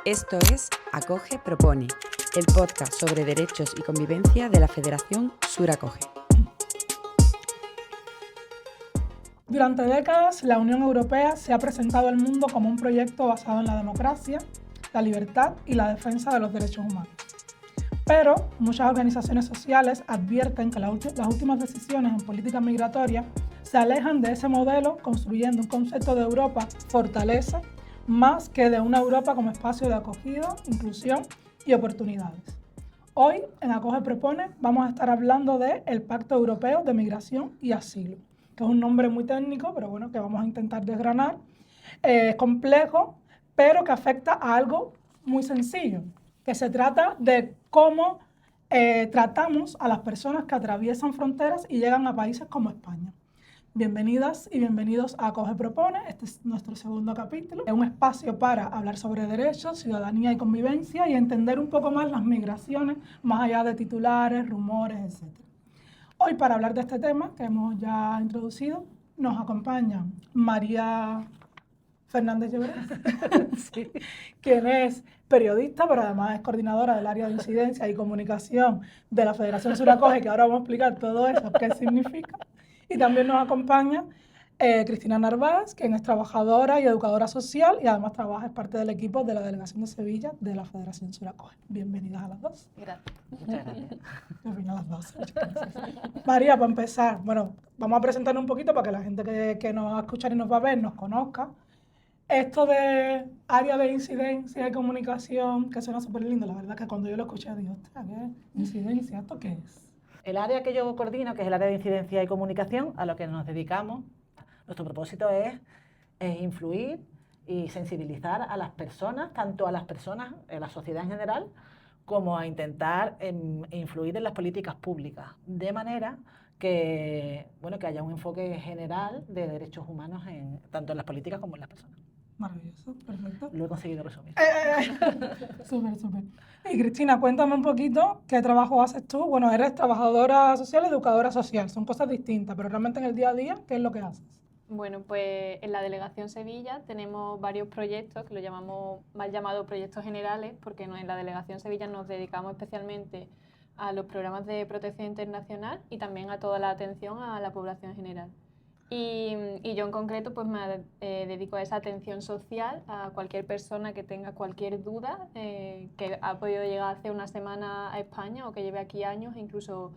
Esto es Acoge Propone, el podcast sobre derechos y convivencia de la Federación Sur Acoge. Durante décadas, la Unión Europea se ha presentado al mundo como un proyecto basado en la democracia, la libertad y la defensa de los derechos humanos. Pero muchas organizaciones sociales advierten que las últimas decisiones en política migratoria se alejan de ese modelo, construyendo un concepto de Europa fortaleza más que de una Europa como espacio de acogida, inclusión y oportunidades. Hoy, en Acoge Propone, vamos a estar hablando del Pacto Europeo de Migración y Asilo, que es un nombre muy técnico, pero bueno, que vamos a intentar desgranar. Es complejo, pero que afecta a algo muy sencillo, que se trata de cómo tratamos a las personas que atraviesan fronteras y llegan a países como España. Bienvenidas y bienvenidos a Acoge Propone. Este es nuestro segundo capítulo. Es un espacio para hablar sobre derechos, ciudadanía y convivencia y entender un poco más las migraciones, más allá de titulares, rumores, etc. Hoy, para hablar de este tema que hemos ya introducido, nos acompaña María Fernández Llobregat, sí, quien es periodista, pero además es coordinadora del área de incidencia y comunicación de la Federación Sur Acoge, que ahora vamos a explicar todo eso, qué significa. Y también nos acompaña Cristina Narváez, quien es trabajadora y educadora social y además es parte del equipo de la Delegación de Sevilla de la Federación Sur Acoge. Bienvenidas a las dos. Gracias. Muchas gracias. Bienvenidas a las dos. Muchas gracias. María, para empezar, bueno, vamos a presentarnos un poquito para que la gente que nos va a escuchar y nos va a ver nos conozca. Esto de área de incidencia y comunicación, que suena súper lindo, la verdad que cuando yo lo escuché digo, hostia, ¿qué incidencia? ¿Esto qué es? El área que yo coordino, que es el área de incidencia y comunicación, a lo que nos dedicamos, nuestro propósito es influir y sensibilizar a las personas, tanto a las personas, en la sociedad en general, como a intentar influir en las políticas públicas, de manera que, bueno, que haya un enfoque general de derechos humanos tanto en las políticas como en las personas. Maravilloso, perfecto. Lo he conseguido resumir. Súper, súper. Y Cristina, cuéntame un poquito qué trabajo haces tú. Bueno, eres trabajadora social, educadora social, son cosas distintas, pero realmente en el día a día, ¿qué es lo que haces? Bueno, pues en la Delegación Sevilla tenemos varios proyectos que lo llamamos mal llamados proyectos generales, porque en la Delegación Sevilla nos dedicamos especialmente a los programas de protección internacional y también a toda la atención a la población general. Y yo en concreto pues me dedico a esa atención social a cualquier persona que tenga cualquier duda, que ha podido llegar hace una semana a España o que lleve aquí años, incluso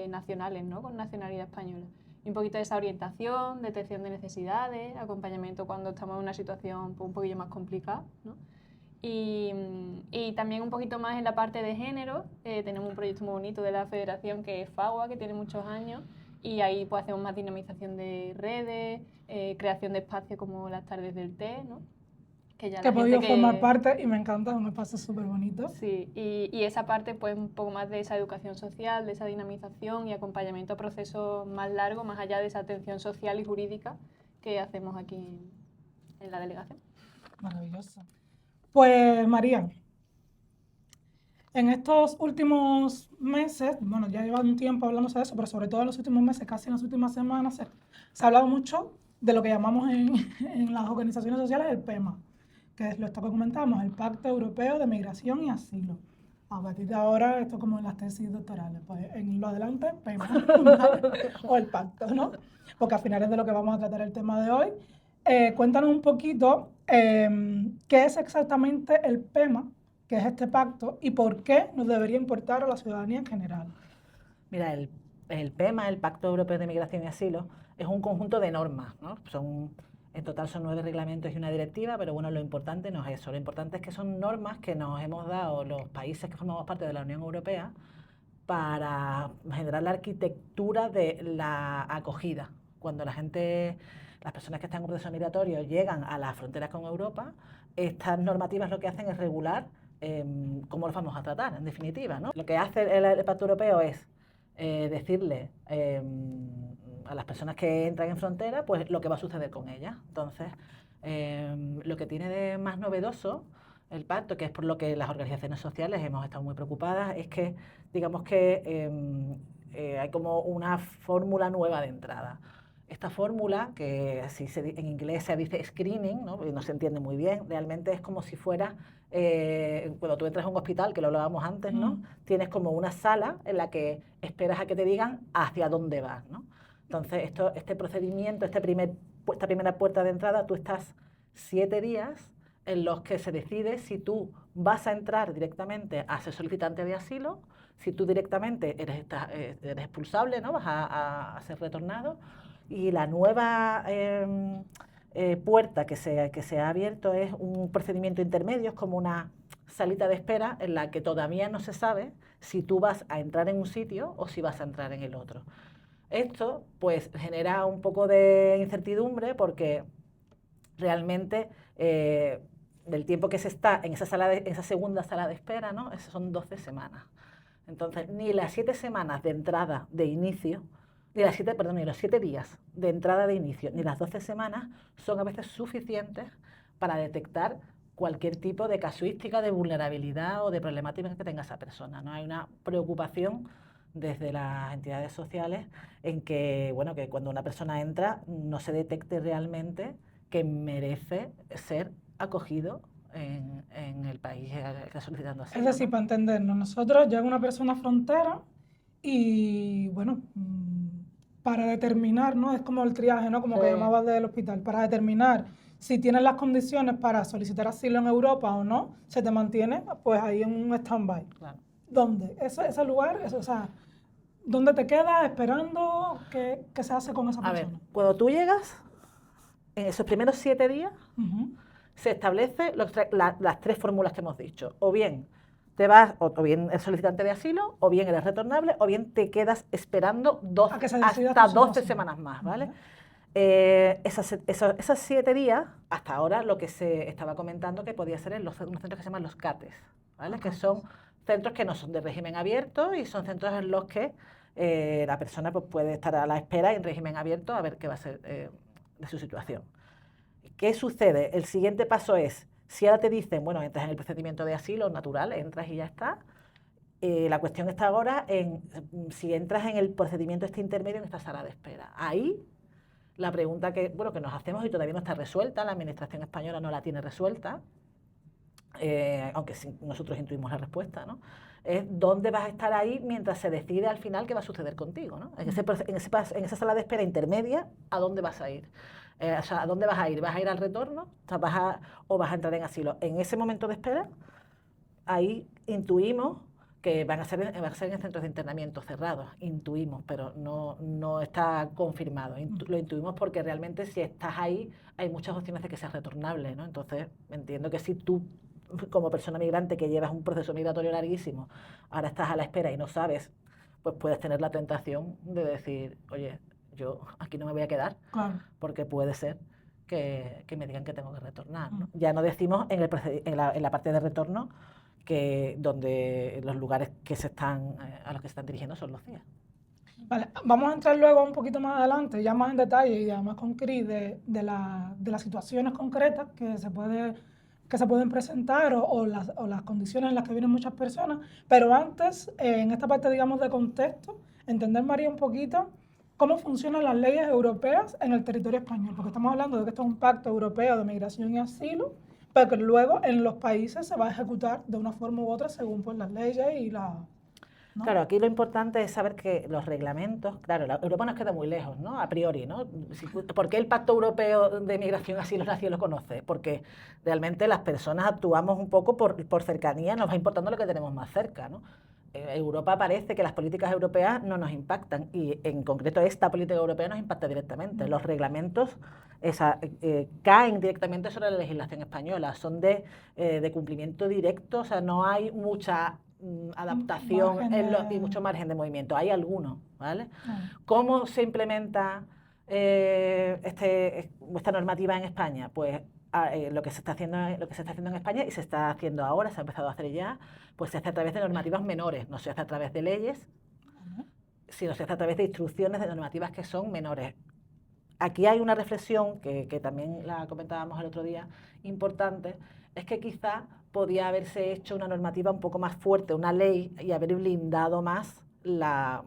nacionales, ¿no? Con nacionalidad española. Y un poquito de esa orientación, detección de necesidades, acompañamiento cuando estamos en una situación pues, un poquillo más complicada, ¿no? Y también un poquito más en la parte de género. Tenemos un proyecto muy bonito de la Federación que es FAGUA, que tiene muchos años, y ahí pues hacemos más dinamización de redes, creación de espacios como las tardes del té, ¿no? Que he podido formar parte y me encanta, es un espacio súper bonito. Sí, y esa parte pues un poco más de esa educación social, de esa dinamización y acompañamiento a procesos más largos, más allá de esa atención social y jurídica que hacemos aquí en la delegación. Maravilloso. Pues María, en estos últimos meses, bueno, ya lleva un tiempo hablándose de eso, pero sobre todo en los últimos meses, casi en las últimas semanas, se ha hablado mucho de lo que llamamos en las organizaciones sociales el PEMA, que es lo que comentamos, el Pacto Europeo de Migración y Asilo. A partir de ahora, esto como en las tesis doctorales, pues en lo adelante, PEMA, o el pacto, ¿no? Porque al final es de lo que vamos a tratar el tema de hoy. Cuéntanos un poquito qué es exactamente el PEMA, que es este pacto, y por qué nos debería importar a la ciudadanía en general. Mira, el PEMA, el Pacto Europeo de Migración y Asilo, es un conjunto de normas, ¿no? En total son 9 reglamentos y una directiva, pero bueno, lo importante no es eso. Lo importante es que son normas que nos hemos dado los países que formamos parte de la Unión Europea para generar la arquitectura de la acogida. Cuando las personas que están en proceso migratorio llegan a las fronteras con Europa, estas normativas lo que hacen es regular cómo los vamos a tratar, en definitiva, ¿no? Lo que hace el Pacto Europeo es decirle a las personas que entran en frontera pues lo que va a suceder con ellas. Entonces, lo que tiene de más novedoso el pacto, que es por lo que las organizaciones sociales hemos estado muy preocupadas, es que, digamos que hay como una fórmula nueva de entrada. esta fórmula, que así en inglés se dice screening, ¿no? Porque no se entiende muy bien, realmente es como si fuera, cuando tú entras a un hospital, que lo hablábamos antes, ¿no? Tienes como una sala en la que esperas a que te digan hacia dónde vas, ¿no? Entonces, este procedimiento, esta primera puerta de entrada, tú estás 7 días en los que se decide si tú vas a entrar directamente a ser solicitante de asilo, si tú directamente eres expulsable, ¿no? Vas a ser retornado. Y la nueva puerta que se ha abierto es un procedimiento intermedio, es como una salita de espera en la que todavía no se sabe si tú vas a entrar en un sitio o si vas a entrar en el otro. Esto pues genera un poco de incertidumbre porque realmente del tiempo que se está en esa segunda sala de espera, ¿no? Son 12 semanas. Entonces, ni las 7 semanas de entrada de inicio, ni los 7 días de entrada de inicio, ni las 12 semanas son a veces suficientes para detectar cualquier tipo de casuística de vulnerabilidad o de problemática que tenga esa persona, ¿no? Hay una preocupación desde las entidades sociales en que, bueno, que cuando una persona entra no se detecte realmente que merece ser acogido en el país que está solicitando asilo. Es decir, ¿no? para entendernos, nosotros llega una persona a frontera y, bueno, para determinar, ¿no? Es como el triaje, ¿no? Como Sí. que llamabas del hospital, para determinar si tienes las condiciones para solicitar asilo en Europa o no, se te mantiene pues ahí en un stand-by. Claro. ¿Dónde? Ese lugar, o sea, ¿dónde te quedas esperando? ¿Qué se hace con esa A ver, persona? cuando tú llegas, en esos primeros 7 días, Ujú. se establece las 3 fórmulas que hemos dicho. O bien te vas, o bien eres solicitante de asilo, o bien eres retornable, o bien te quedas esperando A que se decida hasta tu 12 situación. semanas más, ¿vale? Vale. Esos 7 días, hasta ahora lo que se estaba comentando que podía ser en unos centros que se llaman los CATES, ¿vale? Que son centros que no son de régimen abierto y son centros en los que la persona pues, puede estar a la espera en régimen abierto a ver qué va a ser de su situación. ¿Qué sucede? El siguiente paso es, si ahora te dicen, bueno, entras en el procedimiento de asilo natural, entras y ya está, la cuestión está ahora en si entras en el procedimiento este intermedio en esta sala de espera. Ahí la pregunta que nos hacemos y todavía no está resuelta, la Administración española no la tiene resuelta, aunque sí, nosotros intuimos la respuesta, ¿no? Es dónde vas a estar ahí mientras se decide al final qué va a suceder contigo, ¿no? En esa sala de espera intermedia, ¿a dónde vas a ir? O sea, ¿a dónde vas a ir? ¿Vas a ir al retorno? O sea, ¿o vas a entrar en asilo? En ese momento de espera, ahí intuimos que van a ser en centros de internamiento cerrados, intuimos, pero no está confirmado. Lo intuimos porque realmente si estás ahí hay muchas opciones de que seas retornable, ¿no? Entonces entiendo que si tú, como persona migrante que llevas un proceso migratorio larguísimo, ahora estás a la espera y no sabes, pues puedes tener la tentación de decir, oye, yo aquí no me voy a quedar, Claro. porque puede ser que me digan que tengo que retornar, ¿no? Ya no decimos en la parte de retorno que donde los lugares que a los que se están dirigiendo son los CIE. Vale, vamos a entrar luego un poquito más adelante, ya más en detalle y además con Cris, de las situaciones concretas que se pueden presentar o las condiciones en las que vienen muchas personas. Pero antes, en esta parte, digamos, de contexto, entender, María, un poquito cómo funcionan las leyes europeas en el territorio español, porque estamos hablando de que esto es un pacto europeo de migración y asilo, pero que luego en los países se va a ejecutar de una forma u otra según pues, las leyes y ¿no? Claro, aquí lo importante es saber que los reglamentos, claro, Europa nos queda muy lejos, ¿no? A priori, ¿no? ¿Por qué el Pacto Europeo de Migración y Asilo nadie lo conoce? Porque realmente las personas actuamos un poco por cercanía, nos va importando lo que tenemos más cerca, ¿no? Europa parece que las políticas europeas no nos impactan y en concreto esta política europea nos impacta directamente. Los reglamentos caen directamente sobre la legislación española, son de cumplimiento directo, o sea, no hay mucha adaptación y mucho margen de movimiento. Hay algunos, ¿vale? ¿Cómo se implementa esta normativa en España? Pues lo que se está haciendo en España y se está haciendo ahora, se ha empezado a hacer ya, pues se hace a través de normativas menores, no se hace a través de leyes, sino se hace a través de instrucciones de normativas que son menores. Aquí hay una reflexión que también la comentábamos el otro día, importante, es que quizá podía haberse hecho una normativa un poco más fuerte, una ley, y haber blindado más la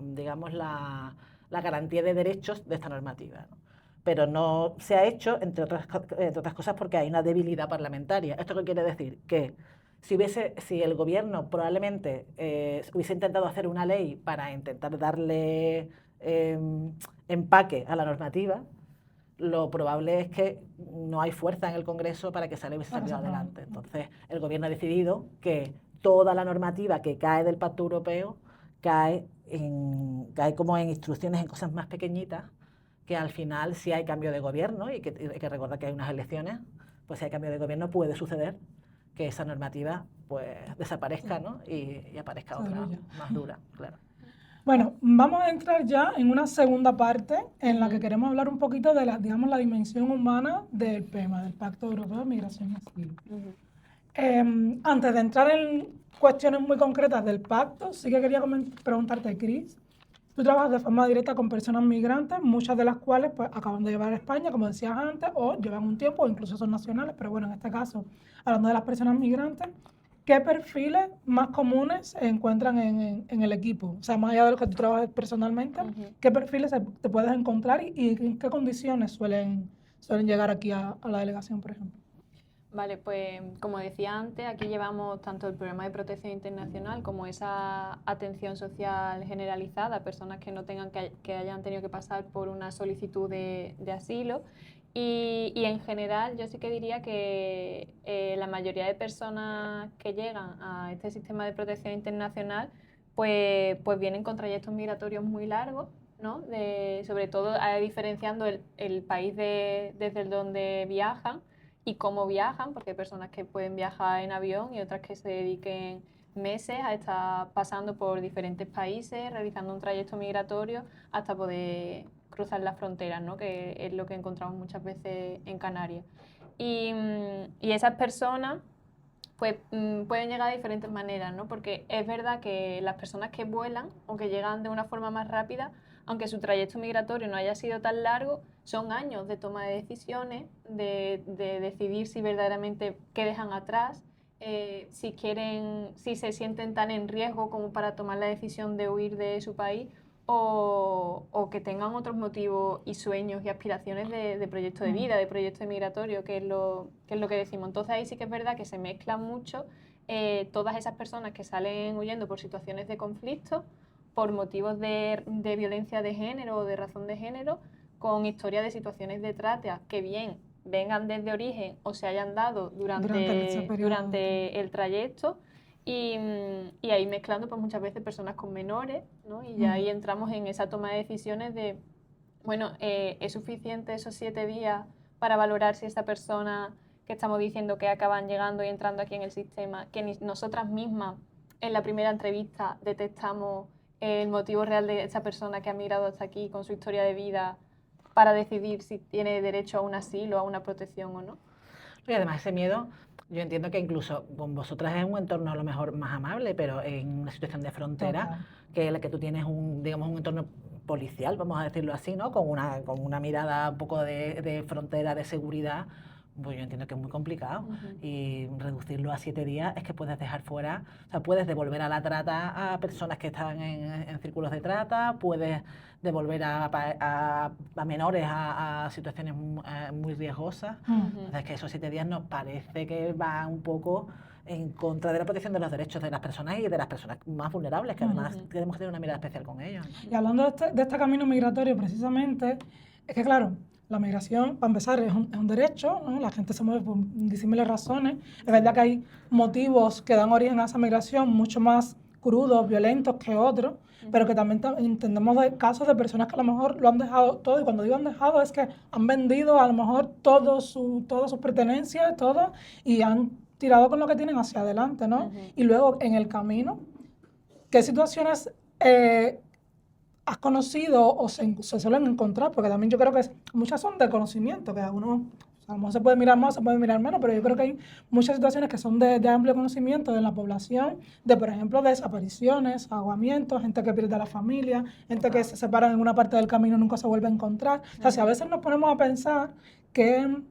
garantía de derechos de esta normativa, ¿no? pero no se ha hecho, entre otras cosas, porque hay una debilidad parlamentaria. ¿Esto qué quiere decir? Que si el gobierno probablemente hubiese intentado hacer una ley para intentar darle empaque a la normativa, lo probable es que no hay fuerza en el Congreso para que esa ley hubiese salido adelante. Entonces, el gobierno ha decidido que toda la normativa que cae del Pacto Europeo cae como en instrucciones, en cosas más pequeñitas, que al final, si hay cambio de gobierno, y hay que recordar que hay unas elecciones, pues si hay cambio de gobierno puede suceder que esa normativa pues desaparezca, ¿no? y aparezca otra más dura, claro. Bueno, vamos a entrar ya en una segunda parte en la que queremos hablar un poquito de la dimensión humana del PEMA, del Pacto Europeo de Migración y Asilo. Antes de entrar en cuestiones muy concretas del pacto, sí que quería preguntarte, Cris, tú trabajas de forma directa con personas migrantes, muchas de las cuales pues, acaban de llegar a España, como decías antes, o llevan un tiempo, o incluso son nacionales, pero bueno, en este caso, hablando de las personas migrantes, ¿qué perfiles más comunes se encuentran en el equipo? O sea, más allá de lo que tú trabajas personalmente, ¿qué perfiles te puedes encontrar y en qué condiciones suelen llegar aquí a la delegación, por ejemplo? Vale, pues como decía antes, aquí llevamos tanto el programa de protección internacional como esa atención social generalizada a personas que no tengan que hayan tenido que pasar por una solicitud de asilo. Y en general yo sí que diría que la mayoría de personas que llegan a este sistema de protección internacional pues vienen con trayectos migratorios muy largos, ¿no? Sobre todo diferenciando el país desde el donde viajan y cómo viajan, porque hay personas que pueden viajar en avión y otras que se dediquen meses a estar pasando por diferentes países, realizando un trayecto migratorio hasta poder cruzar las fronteras, ¿no? Que es lo que encontramos muchas veces en Canarias. Y esas personas pues pueden llegar de diferentes maneras, ¿no? Porque es verdad que las personas que vuelan o que llegan de una forma más rápida, aunque su trayecto migratorio no haya sido tan largo, son años de toma de decisiones, de decidir si verdaderamente qué dejan atrás, si se sienten tan en riesgo como para tomar la decisión de huir de su país, o que tengan otros motivos y sueños y aspiraciones de proyecto de vida, de proyecto migratorio, que es lo que decimos. Entonces ahí sí que es verdad que se mezclan mucho todas esas personas que salen huyendo por situaciones de conflicto, por motivos de violencia de género o de razón de género, con historias de situaciones de trata que bien vengan desde origen o se hayan dado durante el trayecto. Y ahí mezclando pues muchas veces personas con menores, ¿no? Y ya ahí entramos en esa toma de decisiones de, bueno, ¿es suficiente esos 7 días para valorar si esta persona que estamos diciendo que acaban llegando y entrando aquí en el sistema, que nosotras mismas en la primera entrevista detectamos el motivo real de esta persona que ha migrado hasta aquí con su historia de vida para decidir si tiene derecho a un asilo, a una protección o no? Y además ese miedo, yo entiendo que incluso con vosotras es un entorno a lo mejor más amable, pero en una situación de frontera, que la que tú tienes un entorno policial, vamos a decirlo así, ¿no? Con una mirada un poco de frontera, de seguridad, pues yo entiendo que es muy complicado. Y reducirlo a 7 días es que puedes dejar fuera, o sea, puedes devolver a la trata a personas que están en círculos de trata, puedes devolver a menores a situaciones muy riesgosas. Entonces, que esos 7 días nos parece que va un poco en contra de la protección de los derechos de las personas y de las personas más vulnerables, que además tenemos que tener una mirada especial con ellos. Y hablando de este camino migratorio, precisamente, es que claro, la migración, para empezar, es un derecho, ¿no? La gente se mueve por disímiles razones. Es verdad que hay motivos que dan origen a esa migración mucho más crudos, violentos que otros, pero que también entendemos de casos de personas que a lo mejor lo han dejado todo, y cuando digo han dejado es que han vendido a lo mejor todas sus pertenencias, todo, y han tirado con lo que tienen hacia adelante, ¿no? Y luego, en el camino, ¿qué situaciones has conocido o se suelen encontrar? Porque también yo creo que muchas son de conocimiento, que a uno, a lo mejor se puede mirar más, se puede mirar menos, pero yo creo que hay muchas situaciones que son de amplio conocimiento de la población, de, por ejemplo, desapariciones, ahogamientos, gente que pierde a la familia, gente que se separa en una parte del camino y nunca se vuelve a encontrar. O sea, si a veces nos ponemos a pensar que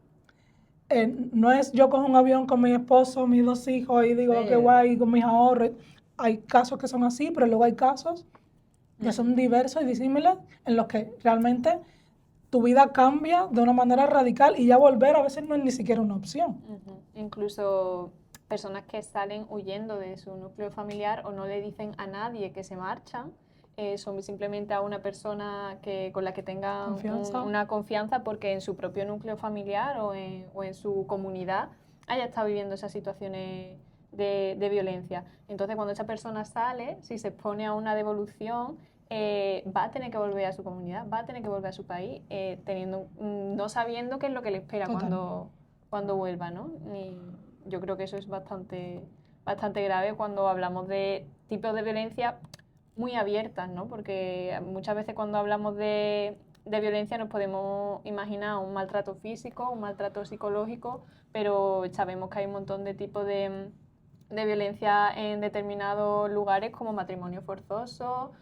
no es yo cojo un avión con mi esposo, mis 2 hijos y digo, qué guay, con mis ahorros. Hay casos que son así, pero luego hay casos que son diversos y disímiles en los que realmente tu vida cambia de una manera radical y ya volver a veces no es ni siquiera una opción. Incluso personas que salen huyendo de su núcleo familiar o no le dicen a nadie que se marchan, son simplemente a una persona con la que tengan una confianza porque en su propio núcleo familiar o en su comunidad haya estado viviendo esas situaciones de violencia. Entonces, cuando esa persona sale, si se expone a una devolución, va a tener que volver a su comunidad, va a tener que volver a su país, no sabiendo qué es lo que le espera cuando vuelva, ¿no? Y yo creo que eso es bastante grave cuando hablamos de tipos de violencia muy abiertas, ¿no? Porque muchas veces cuando hablamos de violencia nos podemos imaginar un maltrato físico, un maltrato psicológico, pero sabemos que hay un montón de tipos de violencia en determinados lugares como matrimonio forzoso,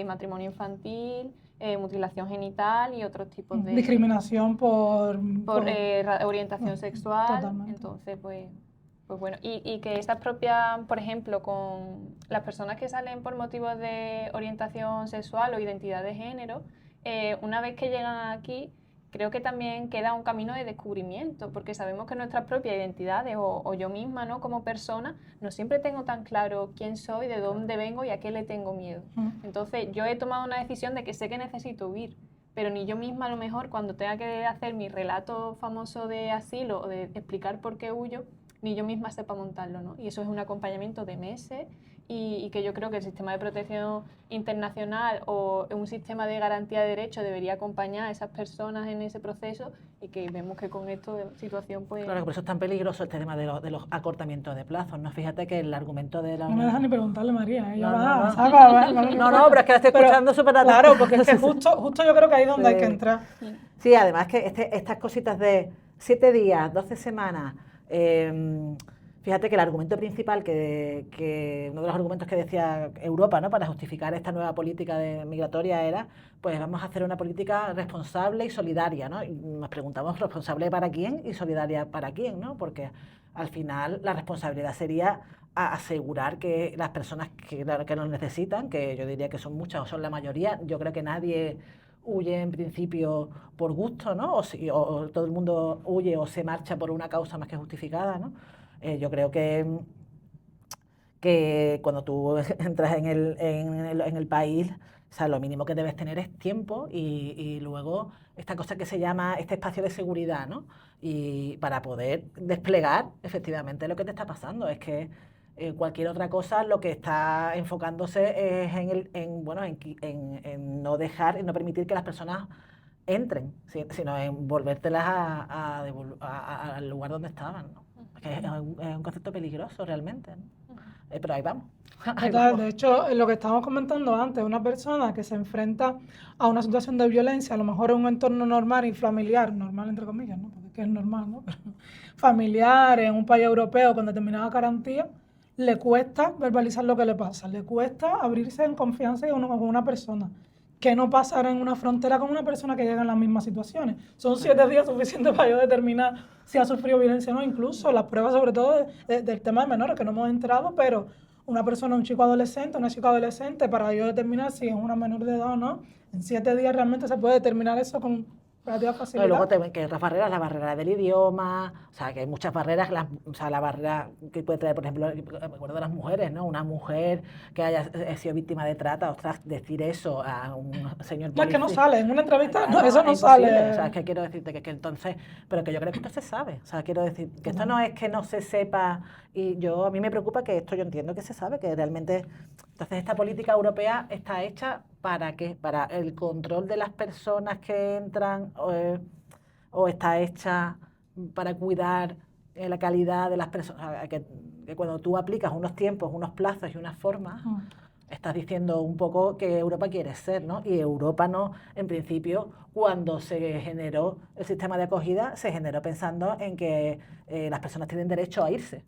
matrimonio infantil, mutilación genital y otros tipos de... Discriminación por orientación sexual. Totalmente. Entonces, pues bueno, y que estas propias, por ejemplo, con las personas que salen por motivos de orientación sexual o identidad de género, una vez que llegan aquí, creo que también queda un camino de descubrimiento, porque sabemos que nuestras propias identidades o yo misma, ¿no? Como persona, no siempre tengo tan claro quién soy, de dónde vengo y a qué le tengo miedo. Entonces, yo he tomado una decisión de que sé que necesito huir, pero ni yo misma a lo mejor cuando tenga que hacer mi relato famoso de asilo o de explicar por qué huyo, ni yo misma sepa montarlo, ¿no? Y eso es un acompañamiento de meses y que yo creo que el sistema de protección internacional o un sistema de garantía de derechos debería acompañar a esas personas en ese proceso y que vemos que con esta situación pues... Claro, que por eso es tan peligroso este tema de los acortamientos de plazos, ¿no? Fíjate que el argumento de la... No me dejas ni preguntarle, María. No, pero es que la estoy escuchando súper atenta. Claro, porque es que justo yo creo que ahí es donde hay que entrar. Sí, además que estas cositas de 7 días, 12 semanas... fíjate que el argumento principal, que uno de los argumentos que decía Europa, ¿no? Para justificar esta nueva política migratoria era, pues vamos a hacer una política responsable y solidaria, ¿no? Y nos preguntamos, ¿responsable para quién y solidaria para quién, ¿no? Porque al final la responsabilidad sería asegurar que las personas que nos necesitan, que yo diría que son muchas o son la mayoría, yo creo que nadie huye en principio por gusto, ¿no? O todo el mundo huye o se marcha por una causa más que justificada, ¿no? Yo creo que cuando tú entras en el país, o sea, lo mínimo que debes tener es tiempo y luego esta cosa que se llama este espacio de seguridad, ¿no? Y para poder desplegar efectivamente lo que te está pasando. Es que cualquier otra cosa lo que está enfocándose es en no dejar, en no permitir que las personas entren, sino en volvértelas al lugar donde estaban, ¿no? Es un concepto peligroso realmente, ¿no? Pero ahí vamos. Total, de hecho, lo que estábamos comentando antes, una persona que se enfrenta a una situación de violencia, a lo mejor en un entorno normal y familiar, normal entre comillas, ¿no? Porque es normal, ¿no? Pero familiar, en un país europeo con determinada garantía, le cuesta verbalizar lo que le pasa, le cuesta abrirse en confianza con una persona. Que no pasará en una frontera con una persona que llega en las mismas situaciones. Son 7 días suficientes para yo determinar si ha sufrido violencia o no, incluso las pruebas sobre todo del tema de menores, que no hemos entrado, pero una persona, un chico adolescente, una chica adolescente, para yo determinar si es una menor de edad o no, en 7 días realmente se puede determinar eso con relativa facilidad. Pero luego que otras barreras, la barrera del idioma, o sea, que hay muchas barreras, o sea, la barrera que puede traer, por ejemplo, me acuerdo de las mujeres, ¿no? Una mujer que haya sido víctima de trata, ostras, decir eso a un señor policía. No, es que no sale, en una entrevista, no, eso no es sale. O sea, es que quiero decirte que entonces, pero que yo creo que esto se sabe, o sea, quiero decir, que esto no es que no se sepa, y a mí me preocupa que esto yo entiendo que se sabe, que realmente, entonces esta política europea está hecha ¿para qué? Para el control de las personas que entran o está hecha para cuidar la calidad de las personas, que cuando tú aplicas unos tiempos, unos plazos y unas formas, estás diciendo un poco que Europa quiere ser, ¿no? Y Europa no, en principio, cuando se generó el sistema de acogida, se generó pensando en que las personas tienen derecho a irse.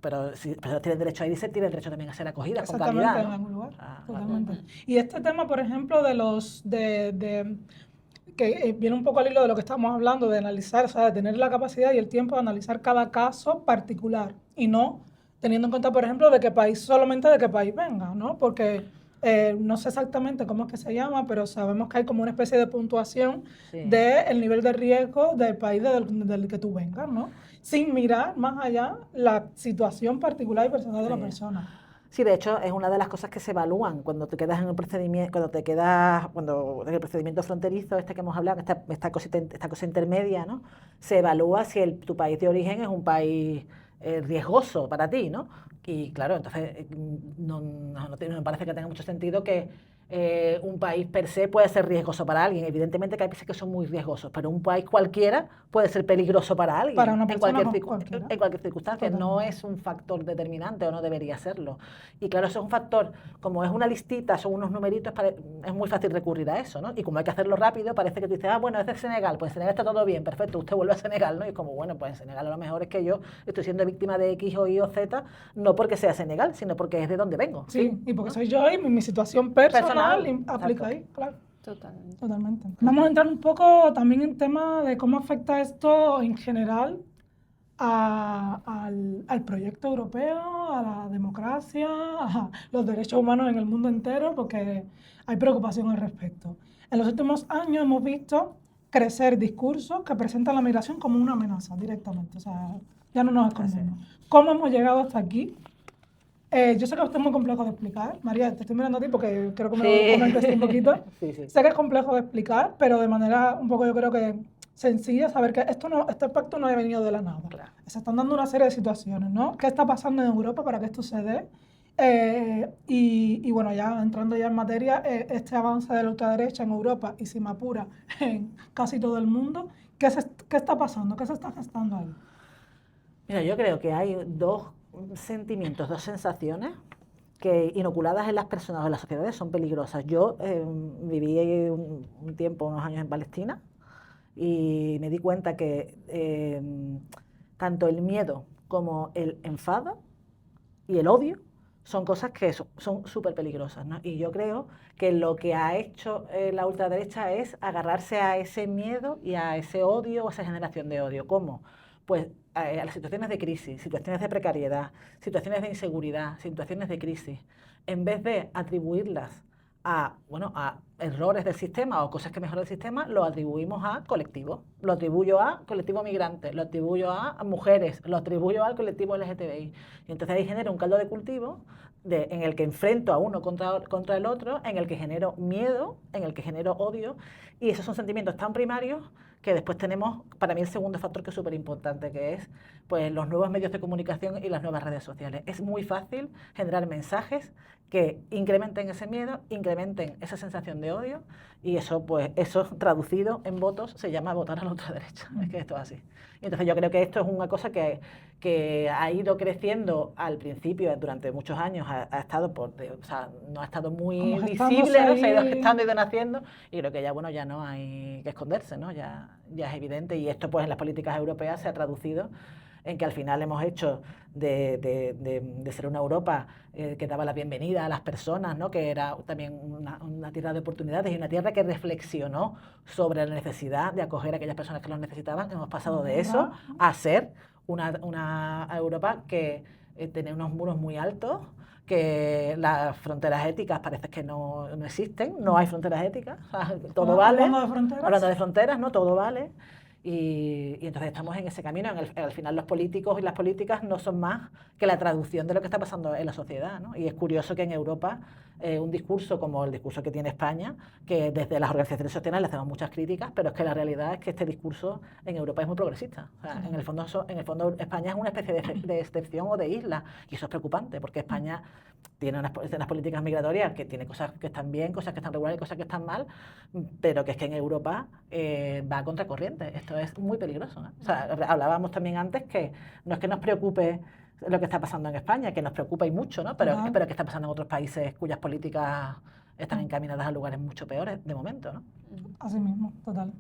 Pero si las personas tienen derecho a irse, tienen derecho también a ser acogidas con calidad, ¿no? En algún lugar. Totalmente. Y este tema, por ejemplo, que viene un poco al hilo de lo que estamos hablando, de analizar, o sea, de tener la capacidad y el tiempo de analizar cada caso particular y no teniendo en cuenta, por ejemplo, solamente de qué país venga, ¿no? Porque No sé exactamente cómo es que se llama, pero sabemos que hay como una especie de puntuación Sí. del nivel de riesgo del país del que tú vengas, ¿no? Sin mirar más allá la situación particular y personal de la Sí. persona. Sí, de hecho, es una de las cosas que se evalúan cuando te quedas en el procedimiento, cuando en el procedimiento fronterizo este que hemos hablado, esta cosa intermedia, ¿no? Se evalúa si tu país de origen es un país riesgoso para ti, ¿no? Y claro, entonces no me parece que tenga mucho sentido que un país per se puede ser riesgoso para alguien. Evidentemente que hay países que son muy riesgosos, pero un país cualquiera puede ser peligroso para alguien. Para una en persona cualquier, en cualquier circunstancia. Totalmente. No es un factor determinante o no debería serlo. Y claro, eso es un factor, como es una listita, son unos numeritos, es muy fácil recurrir a eso, ¿no? Y como hay que hacerlo rápido, parece que tú dices, bueno, es de Senegal, pues en Senegal está todo bien, perfecto, usted vuelve a Senegal, ¿no? Y es como, bueno, pues en Senegal a lo mejor es que yo estoy siendo víctima de X o Y o Z, no porque sea Senegal, sino porque es de donde vengo. Sí, y porque soy yo y mi situación personal aplica exacto. ahí, claro. Totalmente. Totalmente. Vamos a entrar un poco también en tema de cómo afecta esto en general al proyecto europeo, a la democracia, a los derechos humanos en el mundo entero, porque hay preocupación al respecto. En los últimos años hemos visto crecer discursos que presentan la migración como una amenaza directamente, o sea, ya no nos escondemos. ¿Cómo hemos llegado hasta aquí? Yo sé que esto es muy complejo de explicar. María, te estoy mirando a ti porque creo que me lo comentes un poquito. Sí. Sé que es complejo de explicar, pero de manera un poco yo creo que sencilla, saber que este pacto no ha venido de la nada. Claro. Se están dando una serie de situaciones, ¿no? ¿Qué está pasando en Europa para que esto se dé? Y bueno, ya entrando ya en materia, este avance de la ultraderecha en Europa y, si me apura, en casi todo el mundo, ¿qué está pasando? ¿Qué se está gestando ahí? Mira, yo creo que hay dos sentimientos, dos sensaciones que inoculadas en las personas o en las sociedades son peligrosas. Yo viví un tiempo, unos años en Palestina, y me di cuenta que tanto el miedo como el enfado y el odio son cosas que son súper peligrosas, ¿no? Y yo creo que lo que ha hecho la ultraderecha es agarrarse a ese miedo y a ese odio o a esa generación de odio. ¿Cómo? Pues a las situaciones de crisis, situaciones de precariedad, situaciones de inseguridad, situaciones de crisis, en vez de atribuirlas a errores del sistema o cosas que mejoran el sistema, lo atribuimos a colectivos. Lo atribuyo a colectivo migrante, lo atribuyo a mujeres, lo atribuyo al colectivo LGTBI. Y entonces ahí genera un caldo de cultivo en el que enfrento a uno contra el otro, en el que genero miedo, en el que genero odio, y esos son sentimientos tan primarios que después tenemos, para mí, el segundo factor que es súper importante, que es pues, los nuevos medios de comunicación y las nuevas redes sociales. Es muy fácil generar mensajes que incrementen ese miedo, incrementen esa sensación de odio, y eso, pues, eso traducido en votos se llama votar a la ultraderecha. Es que esto es así. Y entonces yo creo que esto es una cosa que ha ido creciendo al principio, durante muchos años, ha estado no ha estado muy visible, ¿no? Se ha ido gestando y ido naciendo, y creo que ya, bueno, ya no hay que esconderse, ¿no? Ya es evidente, y esto pues en las políticas europeas se ha traducido en que al final hemos hecho de ser una Europa que daba la bienvenida a las personas, ¿no? Que era también una tierra de oportunidades y una tierra que reflexionó sobre la necesidad de acoger a aquellas personas que lo necesitaban. Hemos pasado de eso a ser una Europa que tiene unos muros muy altos, que las fronteras éticas parece que no existen, no hay fronteras éticas, todo vale. Hablando de fronteras, ¿no? Todo vale. Y entonces estamos en ese camino. Al final los políticos y las políticas no son más que la traducción de lo que está pasando en la sociedad, ¿no? Y es curioso que en Europa un discurso como el discurso que tiene España, que desde las organizaciones sociales le hacemos muchas críticas, pero es que la realidad es que este discurso en Europa es muy progresista. O sea, en el fondo España es una especie de excepción o de isla, y eso es preocupante, porque España tiene unas políticas migratorias que tiene cosas que están bien, cosas que están regulares y cosas que están mal, pero que es que en Europa va a contracorriente. Esto es muy peligroso, ¿no? O sea, hablábamos también antes que no es que nos preocupe lo que está pasando en España, que nos preocupa y mucho, ¿no? Pero que está pasando en otros países cuyas políticas están encaminadas a lugares mucho peores de momento, ¿no? Así mismo, total.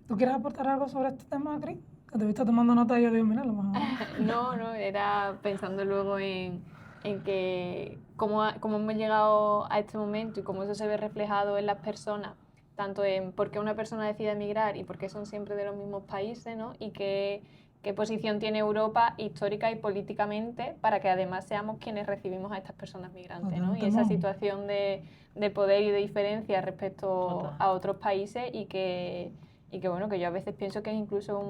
¿Tú quieres aportar algo sobre este tema, Cris? Que te he visto tomando nota y yo digo, mira, lo mejor. No, era pensando luego en que cómo hemos llegado a este momento y cómo eso se ve reflejado en las personas, tanto en por qué una persona decide emigrar y por qué son siempre de los mismos países, ¿no? Y qué qué posición tiene Europa histórica y políticamente para que además seamos quienes recibimos a estas personas migrantes, ¿no? Y esa situación de poder y de diferencia respecto a otros países y que bueno, que yo a veces pienso que es incluso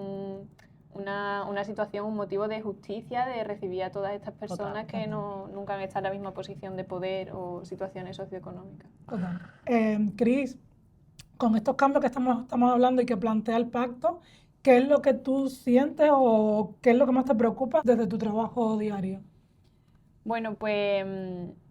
una situación, un motivo de justicia de recibir a todas estas personas que nunca han estado en la misma posición de poder o situaciones socioeconómicas. Total. Cris, con estos cambios que estamos hablando y que plantea el pacto, ¿qué es lo que tú sientes o qué es lo que más te preocupa desde tu trabajo diario? Bueno, pues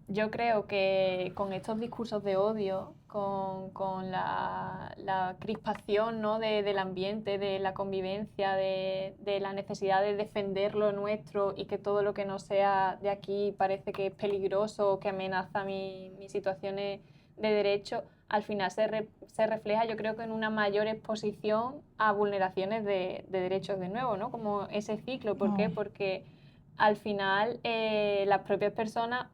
yo creo que con estos discursos de odio, con la crispación, ¿no? del ambiente, de la convivencia, de la necesidad de defender lo nuestro y que todo lo que no sea de aquí parece que es peligroso o que amenaza mis situaciones de derecho, al final se refleja, yo creo que en una mayor exposición a vulneraciones de derechos de nuevo, ¿no? Como ese ciclo. ¿Por qué? Porque al final las propias personas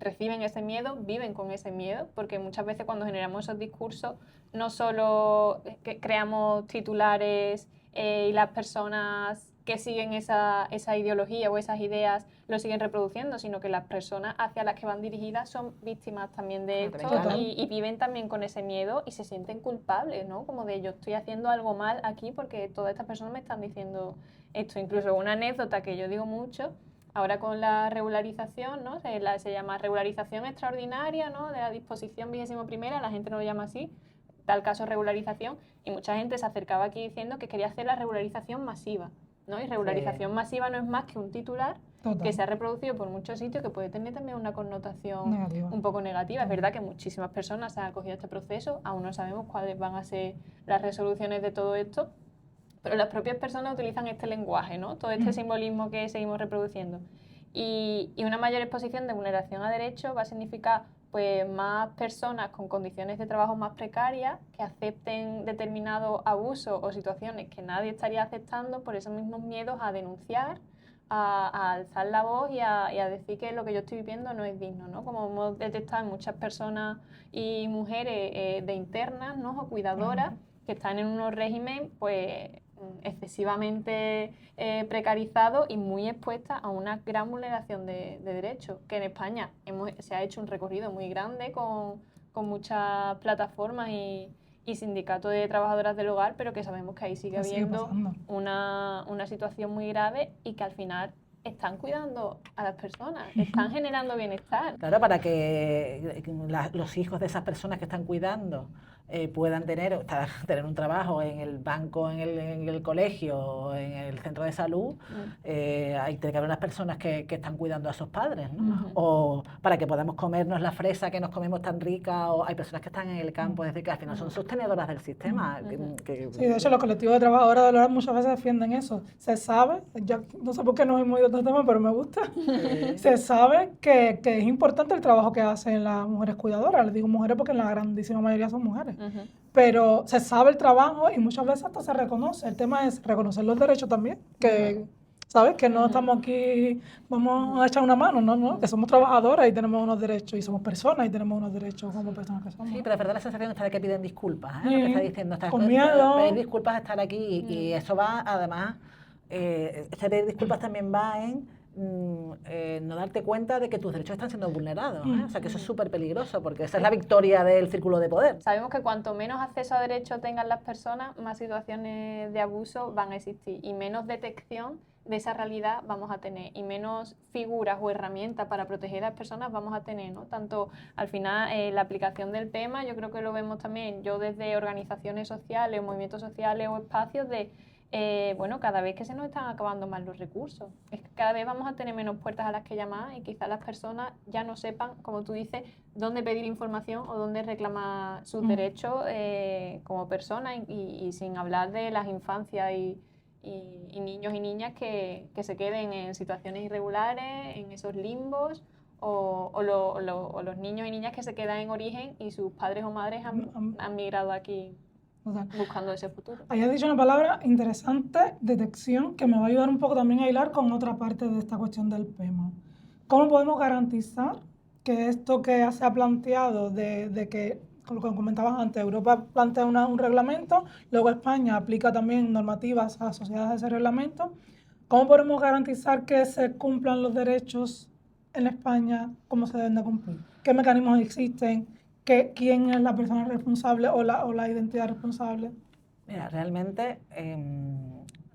reciben ese miedo, viven con ese miedo, porque muchas veces cuando generamos esos discursos no solo creamos titulares y las personas que siguen esa ideología o esas ideas lo siguen reproduciendo, sino que las personas hacia las que van dirigidas son víctimas también de esto y viven también con ese miedo y se sienten culpables, ¿no? Como de yo estoy haciendo algo mal aquí porque todas estas personas me están diciendo esto. Incluso una anécdota que yo digo mucho, ahora con la regularización, ¿no? Se llama regularización extraordinaria, ¿no? De la disposición 21ª, la gente no lo llama así, tal caso regularización, y mucha gente se acercaba aquí diciendo que quería hacer la regularización masiva, ¿no? Y regularización masiva no es más que un titular que se ha reproducido por muchos sitios que puede tener también una connotación un poco negativa. Es verdad que muchísimas personas se han acogido a este proceso, aún no sabemos cuáles van a ser las resoluciones de todo esto, pero las propias personas utilizan este lenguaje, ¿no? Todo este simbolismo que seguimos reproduciendo. Y una mayor exposición de vulneración a derechos va a significar pues más personas con condiciones de trabajo más precarias que acepten determinados abusos o situaciones que nadie estaría aceptando por esos mismos miedos a denunciar, a alzar la voz y a decir que lo que yo estoy viviendo no es digno, ¿no? Como hemos detectado en muchas personas y mujeres de internas, ¿no? O cuidadoras que están en unos regímenes pues excesivamente precarizados y muy expuestas a una gran vulneración de derechos, que en España se ha hecho un recorrido muy grande con muchas plataformas y sindicatos de trabajadoras del hogar, pero que sabemos que ahí sigue habiendo una situación muy grave y que al final están cuidando a las personas, están generando bienestar. Claro, para que los hijos de esas personas que están cuidando puedan tener un trabajo en el banco, en el colegio, en el centro de salud, hay que haber unas personas que están cuidando a esos padres, ¿no? O para que podamos comernos la fresa que nos comemos tan rica, o hay personas que están en el campo, es decir, que al final son sostenedoras del sistema. Sí, de hecho los colectivos de trabajadoras del hogar muchas veces defienden eso. Se sabe, yo no sé por qué no hemos ido a otro tema, pero me gusta, se sabe que es importante el trabajo que hacen las mujeres cuidadoras. Les digo mujeres porque en la grandísima mayoría son mujeres. Pero se sabe el trabajo y muchas veces hasta se reconoce. El tema es reconocer los derechos también, que ¿sabes? Que no estamos aquí, vamos a echar una mano, no, que somos trabajadoras y tenemos unos derechos, y somos personas y tenemos unos derechos como personas que somos. Sí, pero es verdad la sensación está de que piden disculpas, lo que está diciendo. Con miedo. Pedir disculpas a estar aquí y eso va, además, este pedir disculpas también va en no darte cuenta de que tus derechos están siendo vulnerados, o sea que eso es súper peligroso porque esa es la victoria del círculo de poder. Sabemos que cuanto menos acceso a derechos tengan las personas, más situaciones de abuso van a existir y menos detección de esa realidad vamos a tener y menos figuras o herramientas para proteger a las personas vamos a tener, ¿no? Tanto al final la aplicación del tema, yo creo que lo vemos también yo desde organizaciones sociales, movimientos sociales o espacios de bueno, cada vez que se nos están acabando más los recursos, es que cada vez vamos a tener menos puertas a las que llamar y quizás las personas ya no sepan, como tú dices, dónde pedir información o dónde reclamar sus derechos como personas y sin hablar de las infancias y niños y niñas que se queden en situaciones irregulares, en esos limbos o los niños y niñas que se quedan en origen y sus padres o madres han migrado aquí. Buscando ese futuro. Ahí has dicho una palabra interesante, detección, que me va a ayudar un poco también a hilar con otra parte de esta cuestión del PEMA. ¿Cómo podemos garantizar que esto que se ha planteado de que con lo que comentabas antes, Europa plantea un reglamento, luego España aplica también normativas asociadas a ese reglamento. ¿Cómo podemos garantizar que se cumplan los derechos en España como se deben de cumplir? ¿Qué mecanismos existen? ¿Quién es la persona responsable o la identidad responsable? Mira, realmente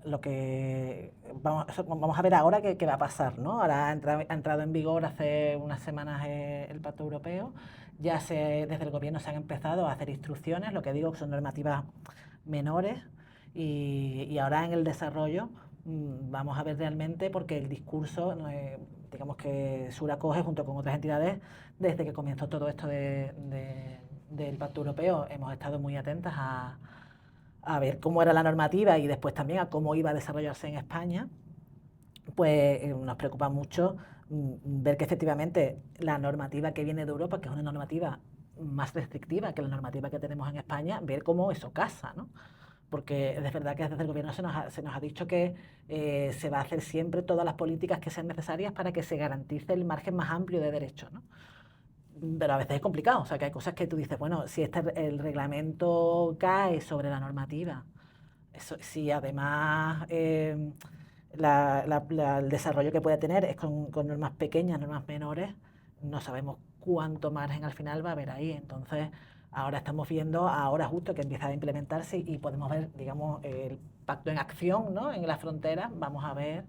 lo que vamos a ver ahora qué va a pasar, ¿no? Ahora ha entrado en vigor hace unas semanas el Pacto Europeo, ya desde el gobierno se han empezado a hacer instrucciones, lo que digo que son normativas menores y ahora en el desarrollo vamos a ver realmente, porque el discurso, digamos que Sura acoge junto con otras entidades, desde que comenzó todo esto del Pacto Europeo, hemos estado muy atentas a ver cómo era la normativa y después también a cómo iba a desarrollarse en España. Pues nos preocupa mucho ver que efectivamente la normativa que viene de Europa, que es una normativa más restrictiva que la normativa que tenemos en España, ver cómo eso casa, ¿no? Porque es verdad que desde el gobierno se nos ha dicho que se va a hacer siempre todas las políticas que sean necesarias para que se garantice el margen más amplio de derechos, ¿no? Pero a veces es complicado, o sea que hay cosas que tú dices, bueno, si el reglamento cae sobre la normativa, si además el desarrollo que puede tener es con normas pequeñas, normas menores, no sabemos cuánto margen al final va a haber ahí. Entonces, ahora estamos viendo, ahora justo que empieza a implementarse y podemos ver, digamos, el pacto en acción, ¿no? En la frontera, vamos a ver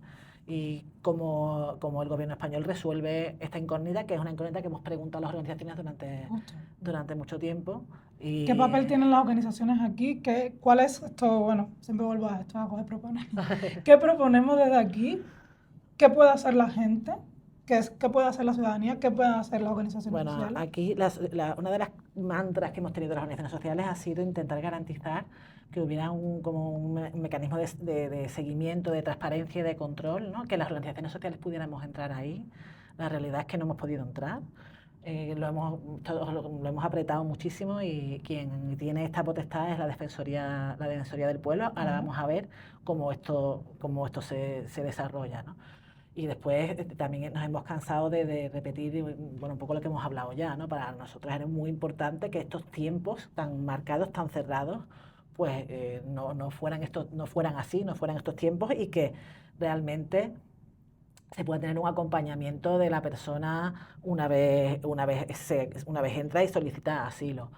y cómo el gobierno español resuelve esta incógnita, que es una incógnita que hemos preguntado a las organizaciones durante mucho tiempo. ¿Qué papel tienen las organizaciones aquí? ¿Cuál es esto? Bueno, siempre vuelvo a esto, a coger proponer. ¿Qué proponemos desde aquí? ¿Qué puede hacer la gente? ¿Qué puede hacer la ciudadanía? ¿Qué pueden hacer las organizaciones sociales? Bueno, aquí una de las mantras que hemos tenido las organizaciones sociales ha sido intentar garantizar que hubiera un mecanismo de seguimiento, de transparencia y de control, ¿no? Que las organizaciones sociales pudiéramos entrar ahí. La realidad es que no hemos podido entrar. Lo hemos apretado muchísimo y quien tiene esta potestad es la Defensoría del Pueblo. Ahora vamos a ver cómo esto se desarrolla, ¿no? Y después también nos hemos cansado de repetir, bueno, un poco lo que hemos hablado ya, ¿no? Para nosotros era muy importante que estos tiempos tan marcados, tan cerrados, pues no fueran así, no fueran estos tiempos y que realmente se pueda tener un acompañamiento de la persona una vez entra y solicita asilo.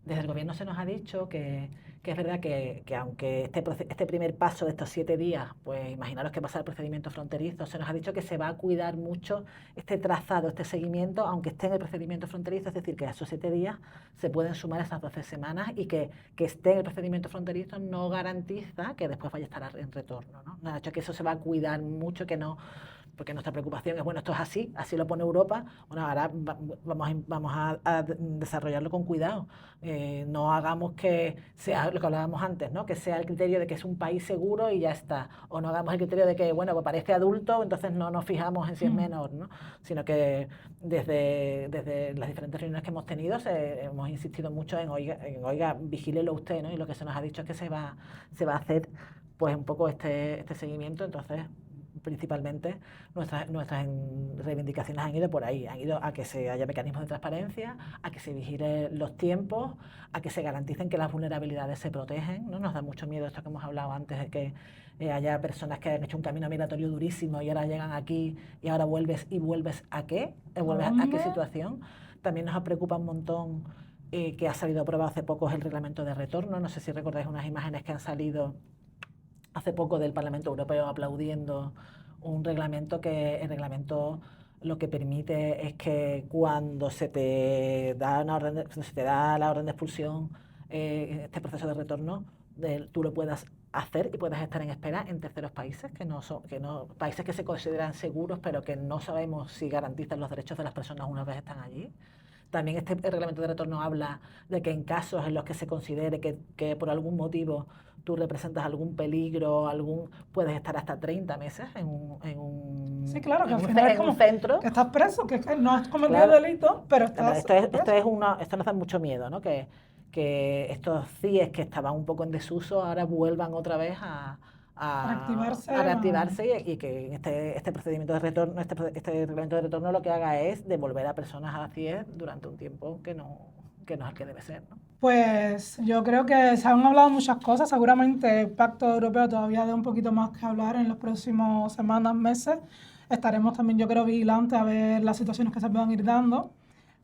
Desde el gobierno se nos ha dicho que es verdad que aunque este primer paso de estos 7 días, pues imaginaros que pasa el procedimiento fronterizo, se nos ha dicho que se va a cuidar mucho este trazado, este seguimiento, aunque esté en el procedimiento fronterizo, es decir, que a esos 7 días se pueden sumar esas 12 semanas y que esté en el procedimiento fronterizo no garantiza que después vaya a estar en retorno, ¿no? Nos ha dicho que eso se va a cuidar mucho, que no... Porque nuestra preocupación es, bueno, esto es así lo pone Europa, bueno, ahora vamos a desarrollarlo con cuidado. No hagamos que sea lo que hablábamos antes, ¿no? Que sea el criterio de que es un país seguro y ya está. O no hagamos el criterio de que, bueno, pues parece adulto, entonces no nos fijamos en si es menor, ¿no? Sino que desde las diferentes reuniones que hemos tenido hemos insistido mucho en, oiga, vigílelo usted, ¿no? Y lo que se nos ha dicho es que se va a hacer pues un poco este seguimiento. Entonces, principalmente nuestras reivindicaciones han ido por ahí, han ido a que haya mecanismos de transparencia, a que se vigile los tiempos, a que se garanticen que las vulnerabilidades se protegen, ¿no? Nos da mucho miedo esto que hemos hablado antes, de que haya personas que han hecho un camino migratorio durísimo y ahora llegan aquí y ahora vuelves ¿a qué? ¿Vuelves a qué situación? También nos preocupa un montón que ha salido aprobado hace poco el reglamento de retorno. No sé si recordáis unas imágenes que han salido hace poco del Parlamento Europeo aplaudiendo un reglamento lo que permite es que cuando se te da la orden de expulsión, este proceso de retorno, tú lo puedas hacer y puedas estar en espera en terceros países, países que se consideran seguros, pero que no sabemos si garantizan los derechos de las personas una vez están allí. También el reglamento de retorno habla de que en casos en los que se considere que por algún motivo tú representas algún peligro, puedes estar hasta 30 meses en un sí, claro, que al final es como centro. Que estás preso, que no has cometido delito, pero estás esto nos da mucho miedo, ¿no? Que estos CIEs que estaban un poco en desuso ahora vuelvan otra vez a reactivarse y que este procedimiento de retorno, este reglamento de retorno lo que haga es devolver a personas a CIE durante un tiempo que que no es el que debe ser, ¿no? Pues yo creo que se han hablado muchas cosas, seguramente el Pacto Europeo todavía da un poquito más que hablar en los próximos semanas, meses. Estaremos también, yo creo, vigilantes a ver las situaciones que se puedan ir dando,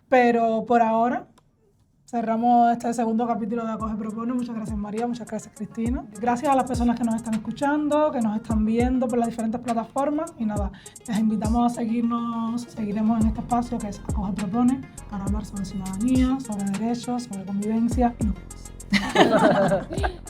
pero por ahora cerramos este segundo capítulo de Acoge Propone. Muchas gracias, María, muchas gracias, Cristina. Gracias a las personas que nos están escuchando, que nos están viendo por las diferentes plataformas y nada, les invitamos a seguiremos en este espacio que es Acoge Propone para hablar sobre ciudadanía, sobre derechos, sobre convivencia y nos vemos.